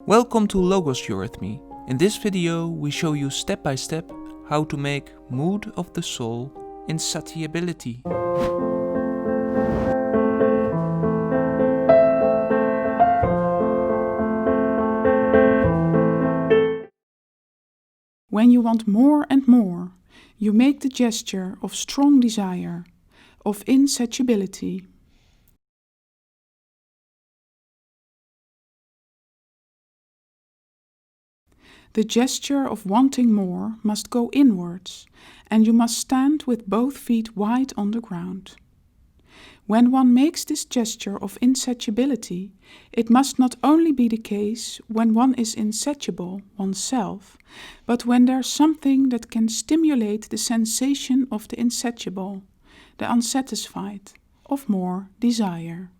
Welcome to Logos Eurythmy. In this video we show you step by step how to make mood of the soul insatiability. When you want more and more, you make the gesture of strong desire, of insatiability. The gesture of wanting more must go inwards, and you must stand with both feet wide on the ground. When one makes this gesture of insatiability, it must not only be the case when one is insatiable, oneself, but when there's something that can stimulate the sensation of the insatiable, the unsatisfied, of more desire.